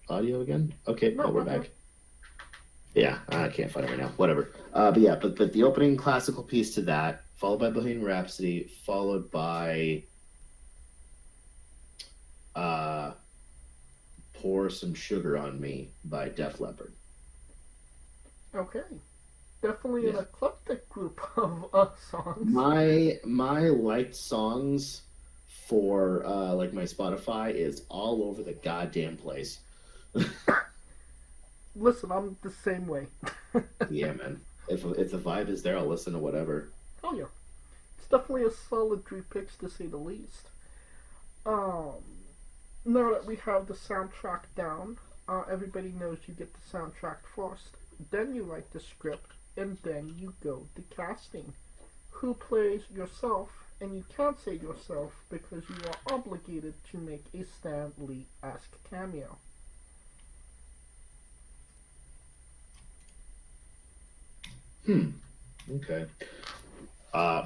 audio again. Okay, no, we're back. Yeah, I can't find it right now. Whatever. But the opening classical piece to that, followed by Bohemian Rhapsody, followed by Pour Some Sugar on Me by Def Leppard. Okay. Definitely an eclectic group of songs. My liked songs for like my Spotify is all over the goddamn place. Listen, I'm the same way. Yeah, man. If the vibe is there, I'll listen to whatever. Oh yeah, it's definitely a solid 3 picks to say the least. Now that we have the soundtrack down, everybody knows you get the soundtrack first, then you write the script, and then you go to casting. Who plays yourself? And you can't say yourself because you are obligated to make a Stan Lee-esque cameo. Okay.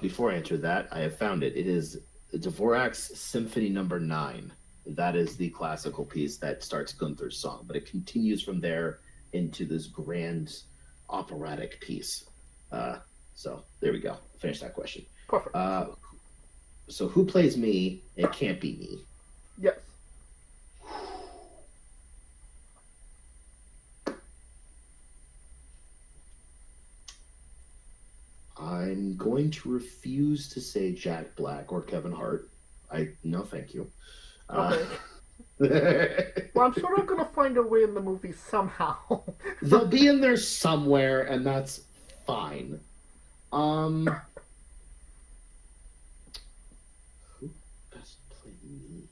Before I answer that, I have found it. It is Dvorak's Symphony No. 9. That is the classical piece that starts Gunther's song, but it continues from there into this grand operatic piece. So there we go. Finish that question. Perfect. So who plays me? It can't be me. Yes. I'm going to refuse to say Jack Black or Kevin Hart. No, thank you. Okay. Well, I'm sure they're going to find a way in the movie somehow. They'll be in there somewhere, and that's fine. Who best play me?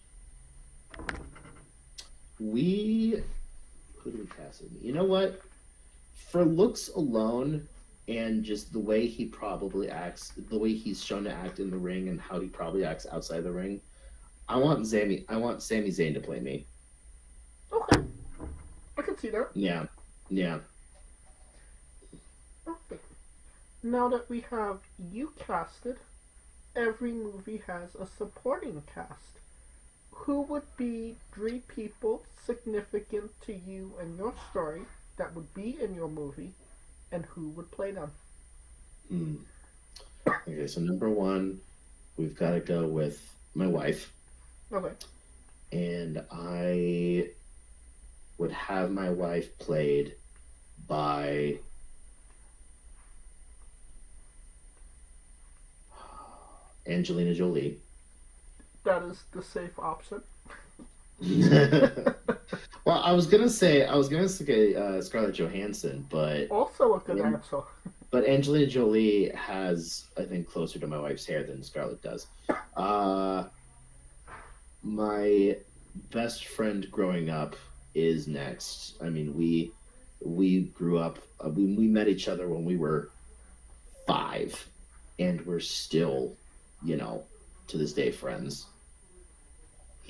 Who do we cast in? You know what? For looks alone, and just the way he probably acts, the way he's shown to act in the ring, and how he probably acts outside the ring, I want Sami Zayn to play me. Okay. I can see that. Yeah. Okay. Now that we have you casted, every movie has a supporting cast. Who would be 3 people significant to you and your story that would be in your movie, and who would play them? Okay, so number 1, we've got to go with my wife. Okay. And I would have my wife played by Angelina Jolie. That is the safe option. Well, I was gonna say Scarlett Johansson, but Also a good answer. But Angelina Jolie has, I think, closer to my wife's hair than Scarlett does. My best friend growing up is next. I mean, we grew up. We met each other when we were 5, and we're still, to this day, friends.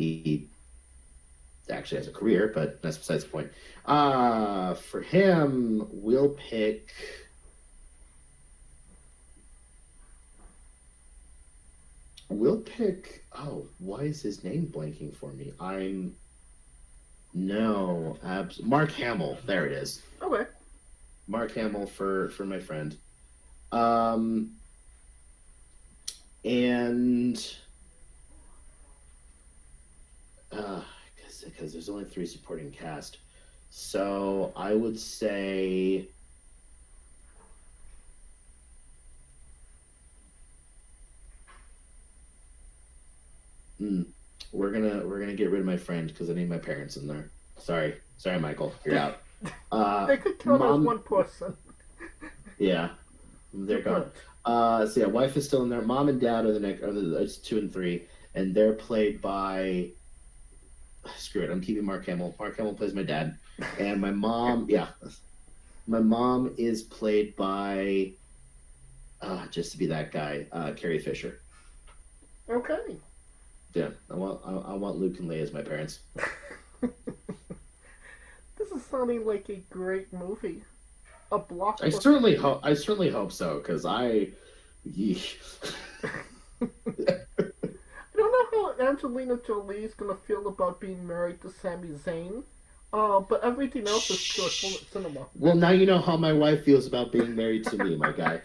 he actually has a career, but that's besides the point. For him, we'll pick. Oh, why is his name blanking for me? Mark Hamill. There it is. Okay. Mark Hamill for my friend. And because there's only 3 supporting cast, so I would say we're gonna get rid of my friend because I need my parents in there. Sorry, Michael, you're out. They could count as one person. Yeah, they're gone. So yeah, wife is still in there. Mom and dad are it's 2 and 3, and they're played by. Screw it, I'm keeping Mark Hamill. Mark Hamill plays my dad, and my mom. Yeah, my mom is played by. Just to be that guy, Carrie Fisher. Okay. Yeah, I want Luke and Leia as my parents. This is sounding like a great movie. A blockbuster. I certainly hope so, because I don't know how Angelina Jolie is gonna feel about being married to Sami Zayn, but everything else is pure cinema. Well, now you know how my wife feels about being married to me, my guy.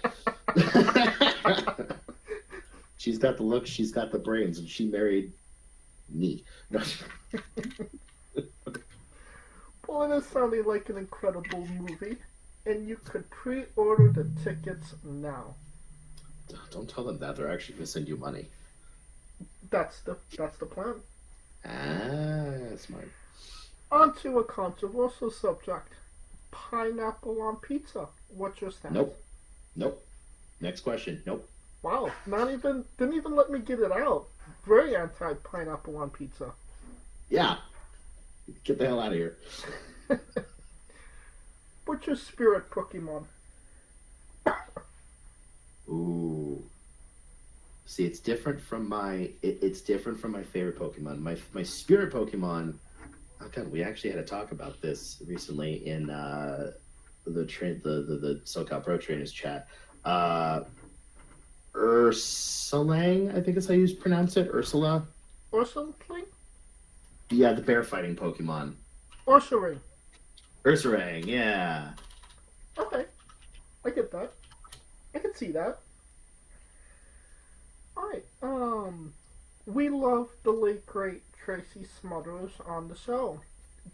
She's got the look, she's got the brains, and she married me. Well, it is sounding like an incredible movie, and you could pre-order the tickets now. Don't tell them that. They're actually going to send you money. That's the plan. Smart. On to a controversial subject. Pineapple on pizza. What's your stance? Nope. Next question. Nope. Wow, didn't even let me get it out. Very anti-pineapple on pizza. Yeah. Get the hell out of here. What's your spirit Pokemon? Ooh. See, it's different from my favorite Pokemon. My spirit Pokemon. Oh God, we actually had a talk about this recently in the SoCal Pro Trainers chat. Ursalang, I think is how you pronounce it. Ursula. Ursaring? Yeah, the bear fighting Pokemon. Ursaring, yeah. Okay, I get that. I can see that. Alright, we love the late great Tracy Smothers on the show.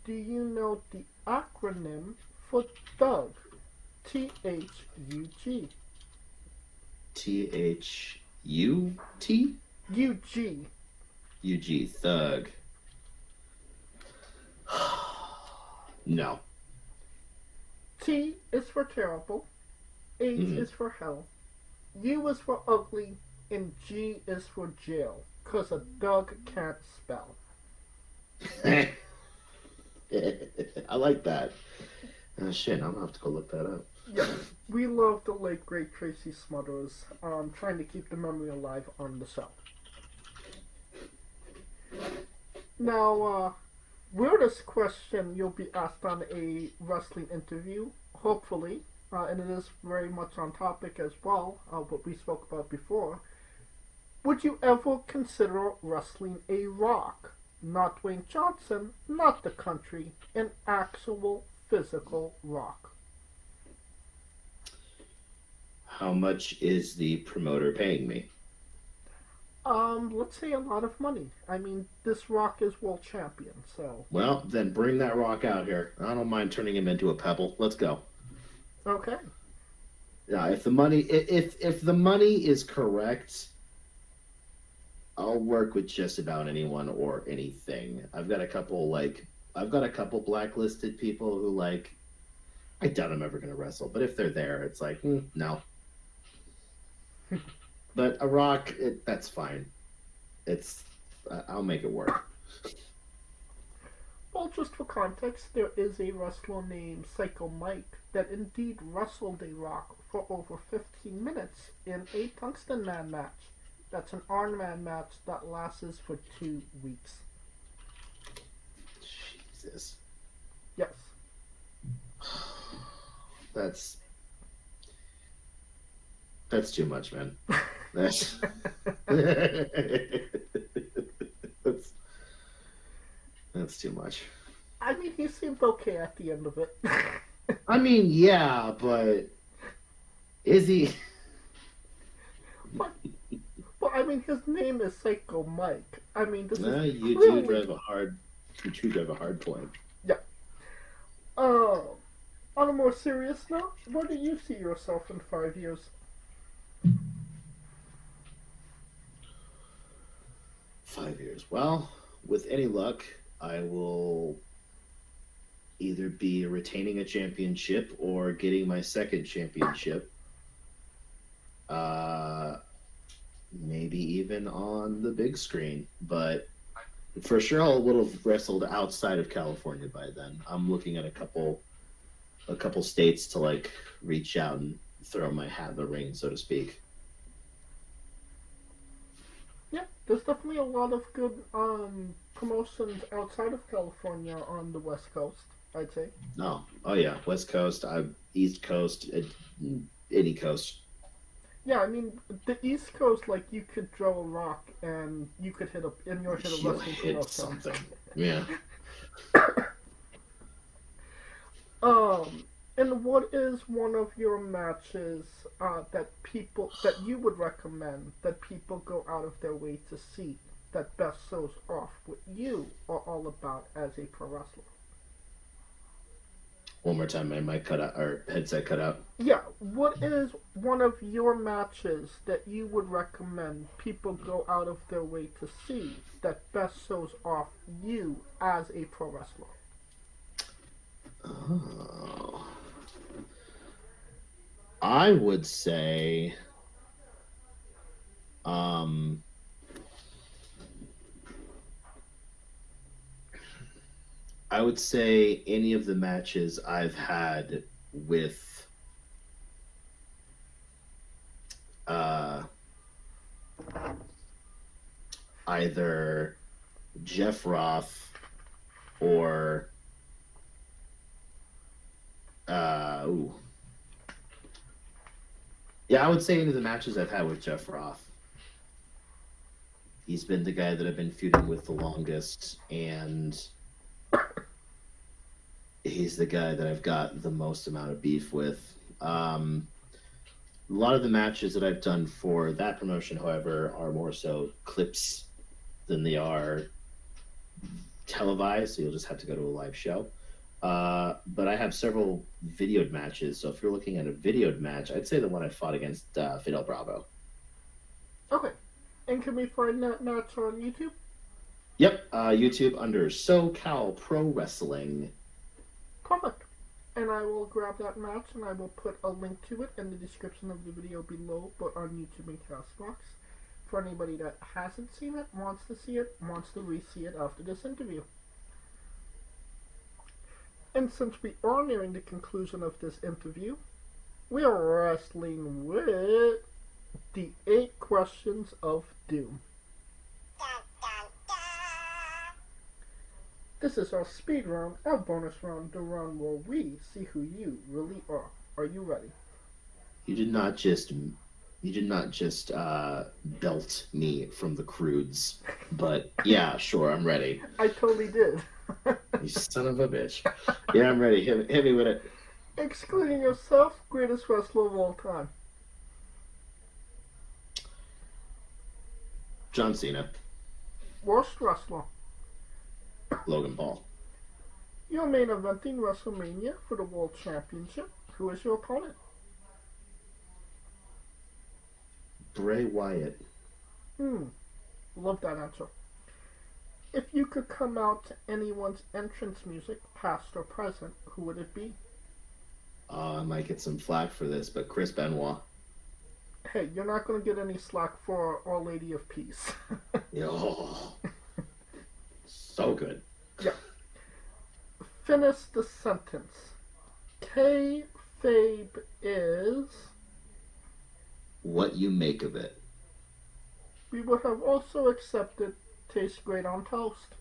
Do you know the acronym for Thug? THUG. THUT? UG. UG, Thug. No. T is for terrible, H is for hell, U is for ugly, and G is for jail, 'cause a dog can't spell. I like that. Shit, I'm gonna have to go look that up. Yeah, we love the late great Tracy Smothers. Trying to keep the memory alive on the show. Now, weirdest question you'll be asked on a wrestling interview, hopefully, and it is very much on topic as well, what we spoke about before. Would you ever consider wrestling a Rock? Not Dwayne Johnson, not the country, an actual physical Rock. How much is the promoter paying me? Let's say a lot of money. I mean, this Rock is world champion, so. Well, then bring that Rock out here. I don't mind turning him into a pebble. Let's go. Okay. Yeah, if the money is correct, I'll work with just about anyone or anything. I've got a couple blacklisted people who I doubt I'm ever gonna wrestle, but if they're there, it's like, no. But a Rock, that's fine. I'll make it work. Well, just for context, there is a wrestler named Psycho Mike that indeed wrestled a Rock for over 15 minutes in a Tungsten Man match. That's an Iron Man match that lasts for 2 weeks. Jesus. Yes. That's too much, man. That's that's too much. I mean, he seemed okay at the end of it. I mean, yeah, but is he? But I mean, his name is Psycho Mike. I mean, this is You clearly... do drive a hard point. Yeah. On a more serious note, where do you see yourself in 5 years? 5 years. Well, with any luck, I will either be retaining a championship or getting my second championship. Maybe even on the big screen, but for sure I would have wrestled outside of California by then. I'm looking at a couple states to like reach out and throw my hat in the ring, so to speak. Yeah, there's definitely a lot of good promotions outside of California on the West Coast, I'd say. Oh yeah, West Coast, East Coast, any coast. Yeah, I mean, the East Coast, like, you could throw a rock and you could hit a You'll wrestling hit promotion. something. Yeah. And what is one of your matches that you would recommend that people go out of their way to see that best shows off what you are all about as a pro wrestler? One more time, my mic cut out, or headset cut out. Yeah, what is one of your matches that you would recommend people go out of their way to see that best shows off you as a pro wrestler? Oh. I would say, any of the matches I've had with either Jeff Roth or yeah, I would say any of the matches I've had with Jeff Roth. He's been the guy that I've been feuding with the longest, and he's the guy that I've got the most amount of beef with. A lot of the matches that I've done for that promotion, however, are more so clips than they are televised, so you'll just have to go to a live show. But I have several videoed matches, so if you're looking at a videoed match, I'd say the one I fought against Fidel Bravo. Okay. And can we find that match on YouTube? Yep, YouTube under SoCal Pro Wrestling. Perfect. And I will grab that match and I will put a link to it in the description of the video below, but on YouTube and Castbox. For anybody that hasn't seen it, wants to see it, wants to re-see it after this interview. And since we are nearing the conclusion of this interview, we are wrestling with the 8 questions of doom. This is our speed round, our bonus round, the round where we see who you really are. Are you ready? You did not just belt me from the crudes, but yeah, sure, I'm ready. I totally did. You son of a bitch. Yeah, I'm ready. Hit me with it. Excluding yourself, greatest wrestler of all time. John Cena. Worst wrestler. Logan Paul. You're main eventing WrestleMania for the World Championship. Who is your opponent? Bray Wyatt. Love that answer. If you could come out to anyone's entrance music, past or present, who would it be? I might get some flack for this, but Chris Benoit. Hey, you're not going to get any slack for Our Lady of Peace. Oh, so good. Yeah. Finish the sentence. Kayfabe is... What you make of it. We would have also accepted tastes great on toast.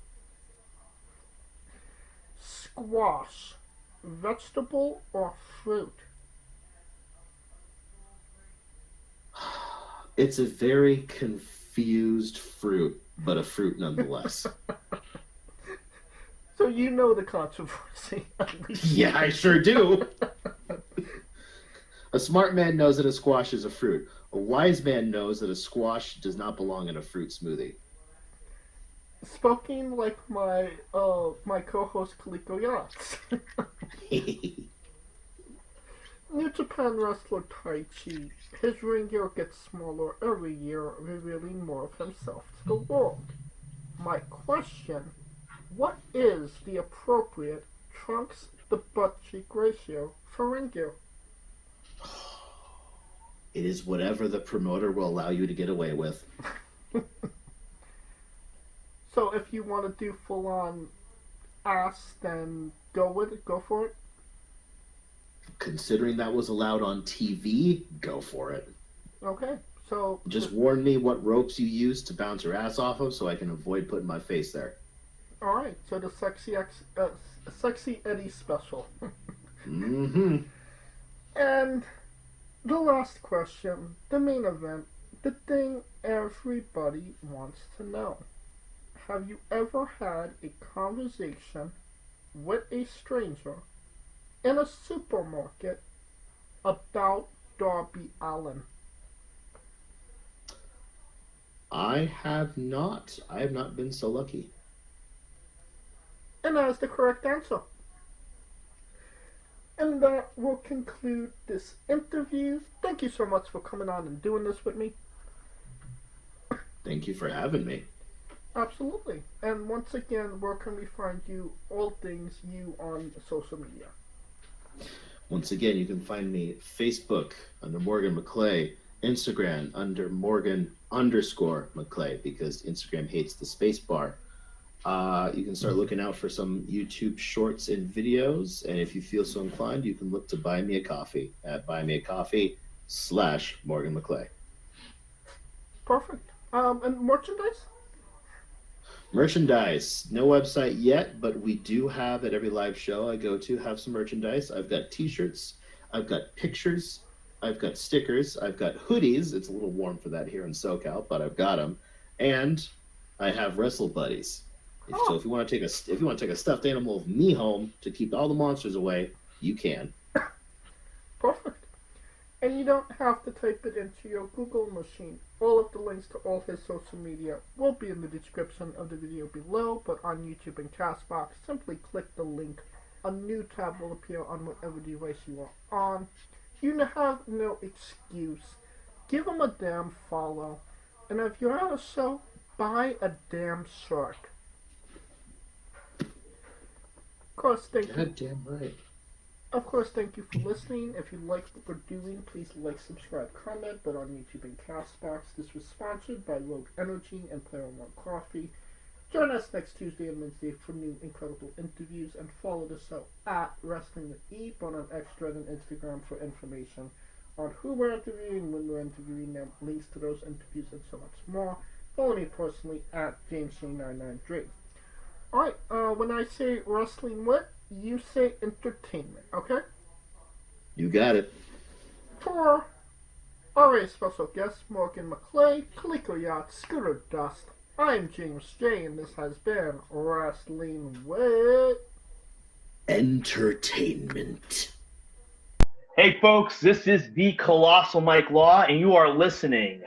Squash, vegetable or fruit? It's a very confused fruit, but a fruit nonetheless. So you know the controversy. At least. Yeah, I sure do. A smart man knows that a squash is a fruit. A wise man knows that a squash does not belong in a fruit smoothie. Spoken like my co-host Kaliko Yachts. New Japan wrestler Taichi. His ring gear gets smaller every year, revealing more of himself to the world. My question, what is the appropriate trunks to butt cheek ratio for ring gear? It is whatever the promoter will allow you to get away with. So if you want to do full on ass, then go with it, go for it. Considering that was allowed on TV, go for it. Okay, so Just warn me what ropes you use to bounce your ass off of so I can avoid putting my face there. all right. So the sexy Eddie special. Mm-hmm. And the last question, the main event, the thing everybody wants to know. Have you ever had a conversation with a stranger in a supermarket about Darby Allin? I have not. I have not been so lucky. And that is the correct answer. And that will conclude this interview. Thank you so much for coming on and doing this with me. Thank you for having me. Absolutely. And once again, where can we find you, all things you on social media? Once again, you can find me Facebook under Morgan Maclea, Instagram under Morgan_Maclea because Instagram hates the space bar. You can start looking out for some YouTube shorts and videos, and if you feel so inclined, you can look to buy me a coffee at buymeacoffee.com/Morgan Maclea. Perfect. And merchandise? Merchandise, no website yet, but we do have at every live show I go to have some merchandise. I've got t-shirts, I've got pictures, I've got stickers, I've got hoodies. It's a little warm for that here in SoCal, but I've got them. And I have Wrestle Buddies. So if you want to take a stuffed animal of me home to keep all the monsters away, you can. Perfect. And you don't have to type it into your Google machine. All of the links to all his social media will be in the description of the video below, but on YouTube and Castbox, simply click the link. A new tab will appear on whatever device you are on. You have no excuse. Give him a damn follow. And if you're at a show, buy a damn shirt. Of course, thank you. Goddamn right. Of course, thank you for listening. If you like what we're doing, please like, subscribe, comment. But on YouTube and Castbox, this was sponsored by Rogue Energy and Player One Coffee. Join us next Tuesday and Wednesday for new incredible interviews, and follow the show at Wrestling with E, but on Extra and Instagram for information on who we're interviewing, when we're interviewing them, links to those interviews, and so much more. Follow me personally at JamesJ993. Alright, when I say wrestling with, you say entertainment, okay? You got it. For our very special guest, Morgan Maclea, Kaliko Yacht, Scooter Dust, I'm James J, and this has been Wrestling with Entertainment. Hey folks, this is the Colossal Mike Law, and you are listening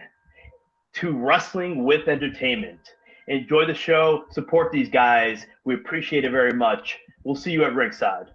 to Wrestling with Entertainment. Enjoy the show, support these guys. We appreciate it very much. We'll see you at ringside.